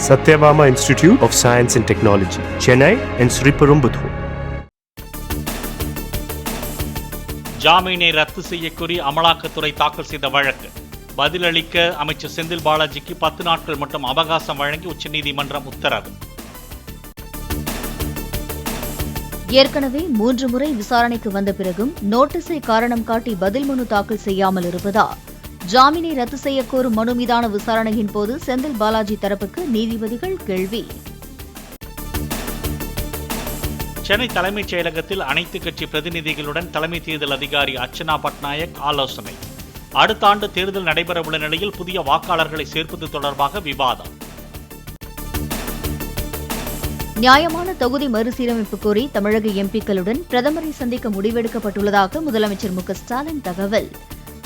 Satyabama Institute of Science and Technology, Chennai and Sriperumbudur. ஜாமீனை ரத்து செய்யக்கோரி அமலாக்கத்துறை தாக்கல் செய்த வழக்கு பதிலளிக்க அமைச்சர் செந்தில் பாலாஜிக்கு 10 நாட்கள் மட்டும் அவகாசம் வழங்கி உச்சநீதிமன்றம் உத்தரவு. ஏற்கனவே 3 முறை விசாரணைக்கு வந்த பிறகும் நோட்டீஸை காரணம் காட்டி பதில் மனு தாக்கல் செய்யாமல் இருப்பதால் ஜாமீனை ரத்து செய்யக்கோரும் மனு மீதான விசாரணையின் போது செந்தில் பாலாஜி தரப்புக்கு நீதிபதிகள் கேள்வி. சென்னை தலைமைச் செயலகத்தில் அனைத்து கட்சி பிரதிநிதிகளுடன் தலைமை தேர்தல் அதிகாரி அர்ச்சனா பட்நாயக் ஆலோசனை. அடுத்த ஆண்டு தேர்தல் நடைபெறவுள்ள நிலையில் புதிய வாக்காளர்களை சேர்ப்பது தொடர்பாக விவாதம். நியாயமான தொகுதி மறுசீரமைப்பு கோரி தமிழக எம்பிக்களுடன் பிரதமரை சந்திக்க முடிவெடுக்கப்பட்டுள்ளதாக முதலமைச்சர் மு க ஸ்டாலின் தகவல்.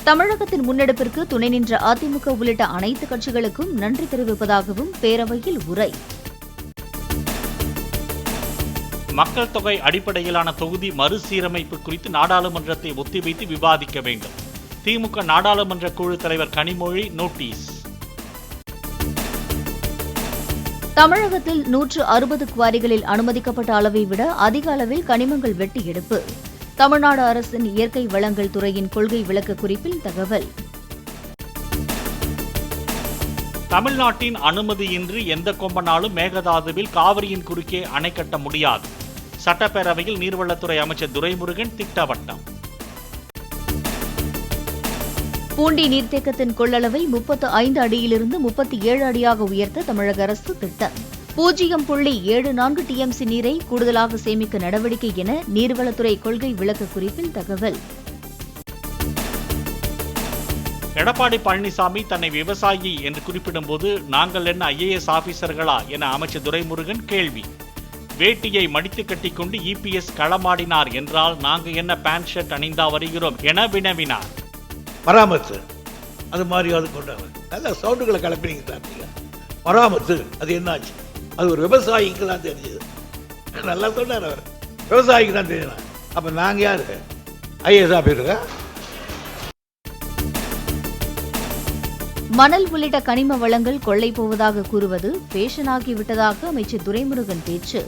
தமிழகத்தின் முன்னெடுப்பிற்கு துணை நின்ற அதிமுக உள்ளிட்ட அனைத்து கட்சிகளுக்கும் நன்றி தெரிவிப்பதாகவும் பேரவையில் உரை. மக்கள் தொகை அடிப்படையிலான தொகுதி மறுசீரமைப்பு குறித்து நாடாளுமன்றத்தை ஒத்திவைத்து விவாதிக்க வேண்டும். திமுக நாடாளுமன்ற குழு தலைவர் கனிமொழி நோட்டீஸ். தமிழகத்தில் 160 குவாரிகளில் அனுமதிக்கப்பட்ட அளவை விட அதிக அளவில் கனிமங்கள் வெட்டி எடுப்பு. தமிழ்நாடு அரசின் இயற்கை வளங்கள் துறையின் கொள்கை விளக்க குறிப்பில் தகவல். தமிழ்நாட்டின் அனுமதியின்றி எந்த கொம்பனாலும் மேகதாதுவில் காவிரியின் குறுக்கே அணை கட்ட முடியாது. சட்டப்பேரவையில் நீர்வளத்துறை அமைச்சர் துரைமுருகன் திட்டவட்டம். பூண்டி நீர்த்தேக்கத்தின் கொள்ளளவை 35 அடியிலிருந்து 37 அடியாக உயர்த்த தமிழக அரசு திட்டம். 0.74 TMC நீரை கூடுதலாக சேமிக்க நடவடிக்கை என நீர்வளத்துறை கொள்கை விளக்க குறிப்பில் தகவல். எடப்பாடி பழனிசாமி தன்னை விவசாயி என்று குறிப்பிடும்போது நாங்கள் என்ன IAS ஆபீசர்களா என அமைச்சர் துரைமுருகன் கேள்வி. வேட்டியை மடித்து கட்டிக்கொண்டு EPS களமாடினார் என்றால் நாங்க என்ன பேண்ட் ஷர்ட் அணிந்தா வருகிறோம் என வினவினார். மராமத்து அது மாதிரி அது கொண்டாங்க நல்ல சவுண்டுகளை கிளப்பினீங்க சாப்பிட்டீங்க. மராமத்து அது என்னாச்சு? அது ஒரு விவசாயிக்கு தான் தெரிஞ்சது. நல்லா சொன்னார் அவர், விவசாயிக்கு தான் தெரியும். அப்போ நாங்கள் யார் IAS ஆபீஸருக்கா? மணல் உள்ளிட்ட கனிம வளங்கள் கொள்ளை போவதாக கூறுவது பேஷனாகிவிட்டதாக அமைச்சர் துரைமுருகன் பேச்சு.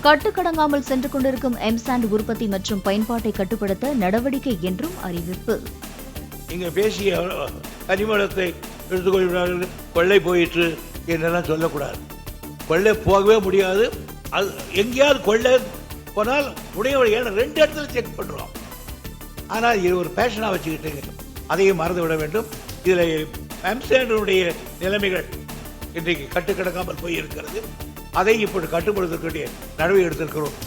கட்டுக்கடங்காமல் சென்று கொண்டிருக்கும் எம்சாண்ட் உற்பத்தி மற்றும் பயன்பாட்டை கட்டுப்படுத்த நடவடிக்கை என்றும் அறிவிப்பு. இங்கே பேசிய கனிமவளத்தை எடுத்துக்கொள்கிறார்கள், கொள்ளை போயிற்று என்றெல்லாம் சொல்லக்கூடாது. கொள்ளை போகவே முடியாது. அது எங்கேயாவது கொள்ளை போனால் உடையவழி 2 இடத்துல செக் பண்ணுறோம். ஆனால் இது ஒரு பேஷனாக வச்சுக்கிட்டு அதையும் மறந்து விட வேண்டும். இதில் எம்சாண்டுடைய நிலைமைகள் இன்றைக்கு கட்டுக்கடங்காமல் போய் இருக்கிறது. அதை இப்படி கட்டுப்படுத்தக்கூடிய நடவடிக்கை எடுத்திருக்கிறோம்.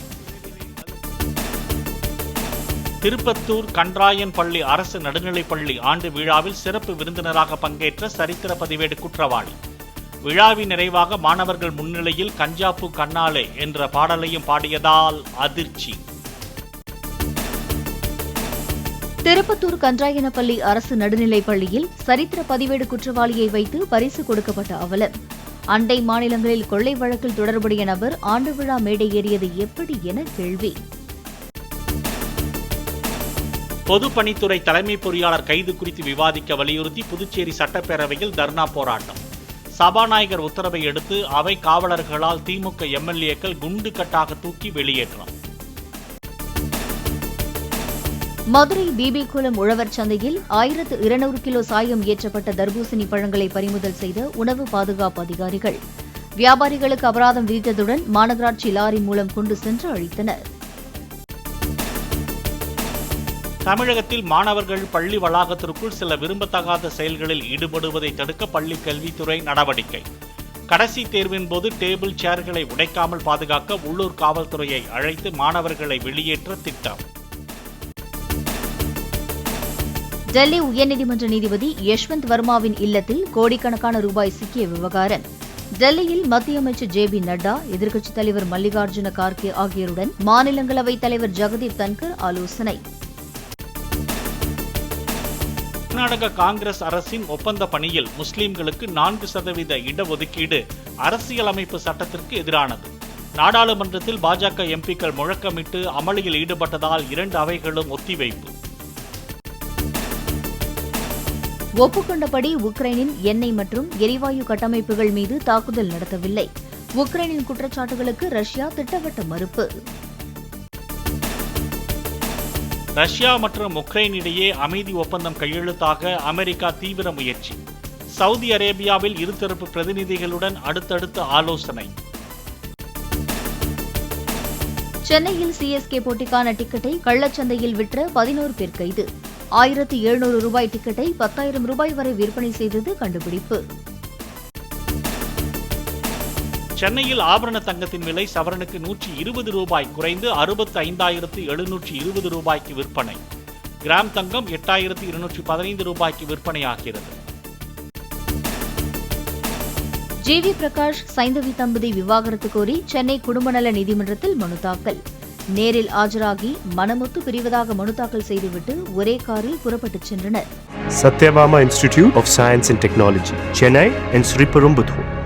திருப்பத்தூர் கன்றாயன் பள்ளி அரசு நடுநிலைப்பள்ளி ஆண்டு விழாவில் சிறப்பு விருந்தினராக பங்கேற்ற சரித்திர பதிவேடு குற்றவாளி. விழாவின் நிறைவாக மாணவர்கள் முன்னிலையில் கஞ்சாப்பு கண்ணாலே என்ற பாடலையும் பாடியதால் அதிர்ச்சி. திருப்பத்தூர் கன்றாயனப்பள்ளி அரசு நடுநிலைப் பள்ளியில் சரித்திர பதிவேடு குற்றவாளியை வைத்து பரிசு கொடுக்கப்பட்ட அவலம். அண்டை மாநிலங்களில் கொள்ளை வழக்கில் தொடர்புடைய நபர் ஆண்டு விழா மேடை ஏறியது எப்படி என கேள்வி. பொதுப்பணித்துறை தலைமை பொறியாளர் கைது குறித்து விவாதிக்க வலியுறுத்தி புதுச்சேரி சட்டப்பேரவையில் தர்ணா போராட்டம். சபாநாயகர் உத்தரவை அடுத்து அவை காவலர்களால் திமுக MLAக்கள் குண்டு கட்டாக தூக்கி வெளியேற்றம். மதுரை பிபி குளம் உழவர் சந்தையில் 1200 கிலோ சாயம் ஏற்றப்பட்ட தர்பூசணி பழங்களை பறிமுதல் செய்த உணவு பாதுகாப்பு அதிகாரிகள். வியாபாரிகளுக்கு அபராதம் விதித்ததுடன் மாநகராட்சி லாரி மூலம் கொண்டு சென்று அழித்தனர். தமிழகத்தில் மாணவர்கள் பள்ளி வளாகத்திற்குள் சில விரும்பத்தகாத செயல்களில் ஈடுபடுவதை தடுக்க பள்ளி கல்வித்துறை நடவடிக்கை. கடைசி தேர்வின் போது டேபிள் சேர்களை உடைக்காமல் பாதுகாக்க உள்ளூர் காவல்துறையை அழைத்து மாணவர்களை வெளியேற்ற திட்டம். டெல்லி உயர்நீதிமன்ற நீதிபதி யஷ்வந்த் வர்மாவின் இல்லத்தில் கோடிக்கணக்கான ரூபாய் சிக்கிய விவகாரம். டெல்லியில் மத்திய அமைச்சர் JB நட்டா, எதிர்க்கட்சித் தலைவர் மல்லிகார்ஜுன கார்கே ஆகியோருடன் மாநிலங்களவைத் தலைவர் ஜெகதீப் தன்கர் ஆலோசனை. கர்நாடக காங்கிரஸ் அரசின் ஒப்பந்த பணியில் முஸ்லிம்களுக்கு 4% இடஒதுக்கீடு அரசியலமைப்பு சட்டத்திற்கு எதிரானது. நாடாளுமன்றத்தில் பாஜக MPக்கள் முழக்கமிட்டு அமளியில் ஈடுபட்டதால் 2 அவைகளும் ஒத்திவைப்பு. ஒப்புக்கொண்டபடி உக்ரைனின் எண்ணெய் மற்றும் எரிவாயு கட்டமைப்புகள் மீது தாக்குதல் நடத்தவில்லை. உக்ரைனின் குற்றச்சாட்டுகளுக்கு ரஷ்யா திட்டவட்ட மறுப்பு. ரஷ்யா மற்றும் உக்ரைன் இடையே அமைதி ஒப்பந்தம் கையெழுத்தாக அமெரிக்கா தீவிர முயற்சி. சவுதி அரேபியாவில் இருதரப்பு பிரதிநிதிகளுடன் அடுத்தடுத்த ஆலோசனை. சென்னையில் சிஎஸ்கே போட்டிக்கான டிக்கெட்டை கள்ளச்சந்தையில் விற்ற 11 பேர் கைது. 1700 ரூபாய் டிக்கெட்டை 10,000 ரூபாய் வரை விற்பனை செய்தது கண்டுபிடிப்பு. சென்னையில் ஆபரண தங்கத்தின் விலை சவரனுக்கு 120 ரூபாய் குறைந்து 65,720 ரூபாய்க்கு விற்பனை. கிராம் தங்கம் 8,215 ரூபாய்க்கு விற்பனையாகிறது. ஜிவி பிரகாஷ் சைந்தவி தம்பதி விவாகரத்து கோரி சென்னை குடும்பநல நீதிமன்றத்தில் மனு தாக்கல். நேரில் ஆஜராகி மனமொத்து பிரிவதாக மனு தாக்கல் செய்துவிட்டு ஒரே காரில் புறப்பட்டுச் சென்றனர். Satyabama Institute of Science and Technology, Chennai and Sriperumbudur.